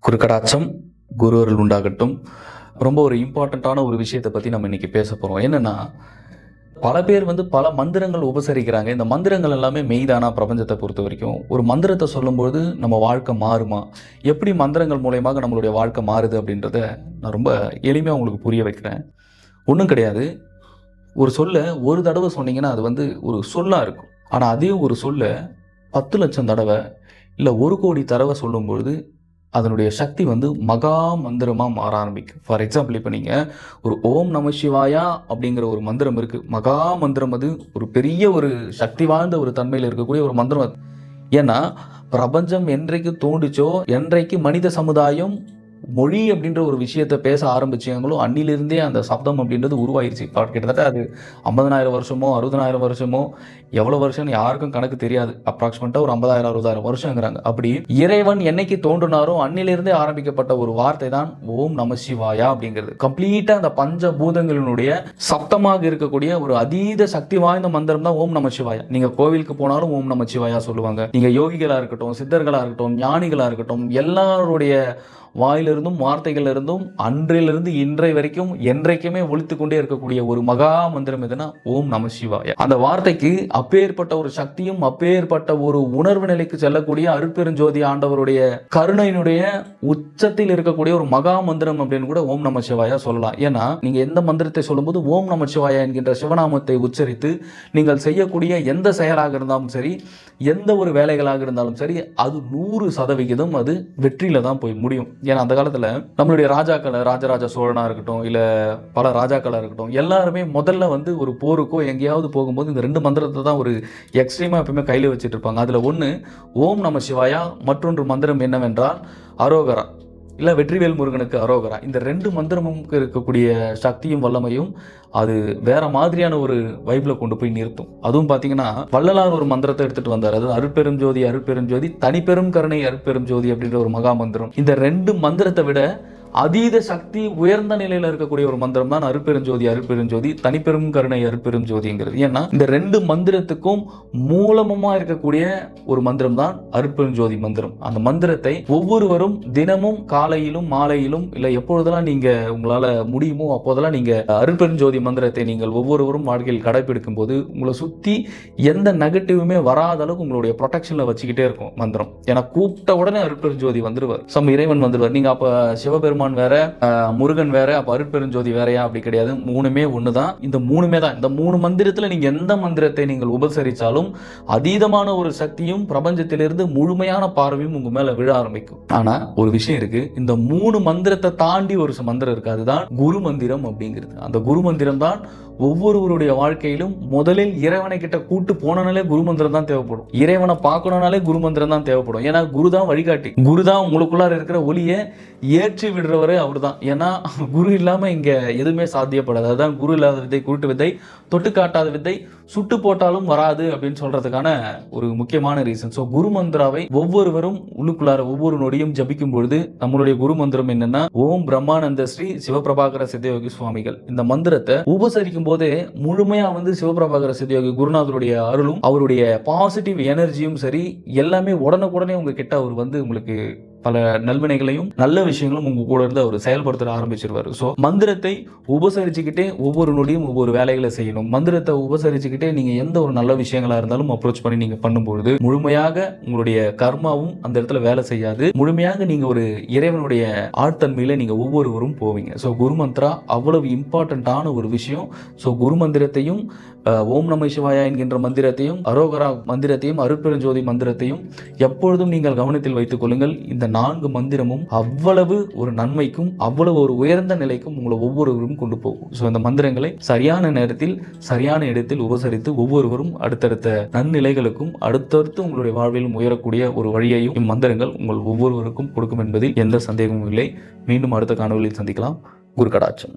குருக்கடாட்சம் குருவருள் உண்டாகட்டும். ரொம்ப ஒரு இம்பார்ட்டண்ட்டான ஒரு விஷயத்தை பற்றி நம்ம இன்றைக்கி பேச போகிறோம். என்னென்னா, பல பேர் பல மந்திரங்கள் உபசரிக்கிறாங்க. இந்த மந்திரங்கள் எல்லாமே மெய்தானா? பிரபஞ்சத்தை பொறுத்த வரைக்கும் ஒரு மந்திரத்தை சொல்லும்போது நம்ம வாழ்க்கை மாறுமா? எப்படி மந்திரங்கள் மூலயமாக நம்மளுடைய வாழ்க்கை மாறுது அப்படின்றத நான் ரொம்ப எளிமையாக உங்களுக்கு புரிய வைக்கிறேன். ஒன்றும் கிடையாது. ஒரு சொல்லை ஒரு தடவை சொன்னீங்கன்னா அது ஒரு சொல்லாக இருக்கும். ஆனால் அதே ஒரு சொல்லை 10 லட்சம் தடவை இல்லை 1 கோடி தடவை சொல்லும்பொழுது அதனுடைய சக்தி மகா மந்திரமாக மாற ஆரம்பிக்கும். ஃபார் எக்ஸாம்பிள், இப்போ நீங்கள் ஒரு ஓம் நம சிவாயா அப்படிங்கிற ஒரு மந்திரம் இருக்குது. மகா மந்திரம். அது ஒரு பெரிய ஒரு சக்தி வாய்ந்த ஒரு தன்மையில் இருக்கக்கூடிய ஒரு மந்திரம் அது. ஏன்னா பிரபஞ்சம் என்றைக்கு தோன்றுச்சோ, என்றைக்கு மனித சமுதாயம் மொழி அப்படின்ற ஒரு விஷயத்தை பேச ஆரம்பிச்சாங்களோ அன்னிலிருந்தே அந்த சப்தம் அப்படின்றது உருவாயிருச்சு. இப்போ கிட்டத்தட்ட அது 50,000 வருஷமோ 60,000 வருஷமோ எவ்வளோ வருஷம்னு யாருக்கும் கணக்கு தெரியாது. அப்ராக்சிமேட்டாக ஒரு 50,000 60,000 வருஷங்கிறாங்க. அப்படி இறைவன் என்னைக்கு தோன்றினாரோ அன்னிலிருந்தே ஆரம்பிக்கப்பட்ட ஒரு வார்த்தை தான் ஓம் நம சிவாயா அப்படிங்கிறது. கம்ப்ளீட்டாக அந்த பஞ்சபூதங்களினுடைய சப்தமாக இருக்கக்கூடிய ஒரு அதீத சக்தி வாய்ந்த மந்திரம் தான் ஓம் நம சிவாயா. நீங்கள் கோவிலுக்கு போனாலும் ஓம் நம சிவாயா சொல்லுவாங்க. நீங்கள் யோகிகளாக இருக்கட்டும், சித்தர்களாக இருக்கட்டும், ஞானிகளாக இருக்கட்டும், எல்லாருடைய வாயிலிருந்தும் வார்த்தைகள் இருந்தும் அன்றிலிருந்து இன்றை வரைக்கும் என்றைக்குமே ஒழித்து கொண்டே இருக்கக்கூடிய ஒரு மகா மந்திரம் எதுனா ஓம் நம சிவாய. அந்த வார்த்தைக்கு அப்பேற்பட்ட ஒரு சக்தியும் அப்பேற்பட்ட ஒரு உணர்வு நிலைக்கு செல்லக்கூடிய அருட்பெருஞ்சோதி ஆண்டவருடைய கருணையினுடைய உச்சத்தில் இருக்கக்கூடிய ஒரு மகா மந்திரம் அப்படின்னு கூட ஓம் நம சிவாயா சொல்லலாம். ஏன்னா நீங்க எந்த மந்திரத்தை சொல்லும்போது ஓம் நம சிவாயா என்கின்ற சிவநாமத்தை உச்சரித்து நீங்கள் செய்யக்கூடிய எந்த செயலாக இருந்தாலும் சரி, எந்த ஒரு வேலைகளாக இருந்தாலும் சரி, அது 100% அது வெற்றியில தான் போய் முடியும். ஏன்னா அந்த காலத்தில் நம்மளுடைய ராஜாக்களை, ராஜராஜ சோழனா இருக்கட்டும், இல்லை பல ராஜாக்களாக இருக்கட்டும், எல்லாருமே முதல்ல ஒரு போருக்கோ எங்கேயாவது போகும்போது இந்த 2 மந்திரத்தை தான் ஒரு எக்ஸ்ட்ரீமாக எப்பவுமே கையில் வச்சுட்டு இருப்பாங்க. அதில் ஒன்று ஓம் நம சிவாயா, மற்றொன்று மந்திரம் என்னவென்றால் அரோகரா, இல்லை வெற்றிவேல் முருகனுக்கு அரோகரா. இந்த 2 மந்திரமும் இருக்கக்கூடிய சக்தியும் வல்லமையும் அது வேற மாதிரியான ஒரு வைப்ல கொண்டு போய் நிறுத்தும். அதுவும் பார்த்தீங்கன்னா வள்ளலார் ஒரு மந்திரத்தை எடுத்துட்டு வந்தார். அது அருட்பெருஞ்சோதி அருட்பெருஞ்சோதி தனிப்பெரும் கருணை அருட்பெருஞ்சோதி அப்படின்ற ஒரு மகா மந்திரம். இந்த 2 மந்திரத்தை விட அதீத சக்தி உயர்ந்த நிலையில் இருக்கக்கூடிய ஒரு மந்திரம் தான் அருட்பெருஞ்சோதி அருட்பெருஞ்சோதி தனிப்பெரும் கருணை அருட்பெருஞ்சோதிங்கிறது. ஏன்னா இந்த 2 மந்திரத்துக்கும் மூலமா இருக்கக்கூடிய ஒரு மந்திரம் தான் அருட்பெருஞ்சோதி மந்திரம். அந்த மந்திரத்தை ஒவ்வொருவரும் தினமும் காலையிலும் மாலையிலும் இல்லை எப்பொழுதெல்லாம் நீங்க உங்களால முடியுமோ அப்போதெல்லாம் நீங்க அருட்பெருஞ்சோதி மந்திரத்தை நீங்கள் ஒவ்வொருவரும் வாழ்க்கையில் கடைபிடிக்கும் போது உங்களை சுத்தி எந்த நெகட்டிவுமே வராத அளவுக்கு உங்களுடைய ப்ரொடெக்ஷன்ல வச்சுக்கிட்டே இருக்கும் மந்திரம். ஏன்னா கூப்பிட்ட உடனே அருட்பெருஞ்சோதி வந்துருவார், சம் இறைவன் வந்துருவார். நீங்க அப்ப சிவபெருமான் வேற, முருகன் வேற, அப்ப அருட்பெருஞ்சோதி வேறையா? அப்படி கிடையாது. 3மே ஒண்ணுதான். இந்த 3மே தான். இந்த 3 மந்திரத்துல நீங்க எந்த மந்திரத்தை நீங்கள் உபசரிச்சாலும் அதீதமான ஒரு சக்தியும் பிரபஞ்சத்திலிருந்து முழுமையான பார்வையும் உங்க மேல விழ ஆரம்பிக்கும். ஆனா ஒரு விஷயம் இருக்கு, இந்த 3 மந்திரத்தை தாண்டி ஒரு மந்திரம் இருக்கு. அதுதான் குரு மந்திரம் அப்படிங்கிறது. அந்த குரு மந்திரம் தான் ஒவ்வொருவருடைய வாழ்க்கையிலும் முதலில் இறைவனை கிட்ட கூட்டு போனாலே குரு மந்திரம் தான் தேவைப்படும். இறைவனை பார்க்கணும்னாலே குரு மந்திரம் தான் தேவைப்படும். ஏன்னா குரு தான் வழிகாட்டி. குரு தான் உங்களுக்குள்ளார இருக்கிற ஒளியை ஏற்றி விடுறவரே அவர் தான். ஏன்னா குரு இல்லாம இங்க எதுவுமே சாத்தியப்படாது. அதுதான் குரு இல்லாத வித்தை குருட்டு வித்தை, தொட்டு காட்டாத வித்தை சுட்டு போட்டாலும் வராது அப்படின்னு சொல்றதுக்கான ஒரு முக்கியமான ரீசன். ஸோ குரு மந்திராவை ஒவ்வொருவரும் உள்ளுக்குள்ளார ஒவ்வொரு நொடியும் ஜபிக்கும் பொழுது நம்மளுடைய குரு மந்திரம் என்னன்னா ஓம் பிரம்மானந்த ஸ்ரீ சிவபிரபாகர சித்தயோகி சுவாமிகள். இந்த மந்திரத்தை உபசரிக்கும் போதே முழுமையா சிவபிரபாகர சித்தயோகி குருநாதருடைய அருளும் அவருடைய பாசிட்டிவ் எனர்ஜியும் சரி எல்லாமே உடனுக்குடனே உங்க கிட்ட அவர் உங்களுக்கு பல நல்வினைகளையும் நல்ல விஷயங்களும் உங்க கூட இருந்து அவர் செயல்படுத்த ஆரம்பிச்சிருவாரு. ஸோ மந்திரத்தை உபசரிச்சுக்கிட்டே ஒவ்வொரு நொடியும் ஒவ்வொரு வேலைகளை செய்யணும். மந்திரத்தை உபசரிச்சுக்கிட்டே நீங்க எந்த ஒரு நல்ல விஷயங்களா இருந்தாலும் அப்ரோச் பண்ணி நீங்க பண்ணும்பொழுது முழுமையாக உங்களுடைய கர்மாவும் அந்த இடத்துல வேலை செய்யாது. முழுமையாக நீங்க ஒரு இறைவனுடைய ஆழ்த்தன்மையில நீங்க ஒவ்வொருவரும் போவீங்க. ஸோ குரு மந்திரா அவ்வளவு இம்பார்ட்டன்டான ஒரு விஷயம். ஸோ குரு மந்திரத்தையும் ஓம் நம சிவாயா என்கின்ற மந்திரத்தையும் அரோகரா மந்திரத்தையும் அருட்பெருஞ்சோதி மந்திரத்தையும் எப்பொழுதும் நீங்கள் கவனத்தில் வைத்துக் கொள்ளுங்கள். இந்த 4 மந்திரமும் அவ்வளவு ஒரு நன்மைக்கும் அவ்வளவு ஒரு உயர்ந்த நிலைக்கும் உங்களை ஒவ்வொருவரும் கொண்டு போகும். ஸோ இந்த மந்திரங்களை சரியான நேரத்தில் சரியான இடத்தில் உபசரித்து ஒவ்வொருவரும் அடுத்தடுத்த நன்னிலைகளுக்கும் அடுத்தடுத்து உங்களுடைய வாழ்விலும் உயரக்கூடிய ஒரு வழியையும் இம்மந்திரங்கள் உங்கள் ஒவ்வொருவருக்கும் கொடுக்கும் என்பதில் எந்த சந்தேகமும் இல்லை. மீண்டும் அடுத்த காணொலியில் சந்திக்கலாம். குரு கடாட்சம்.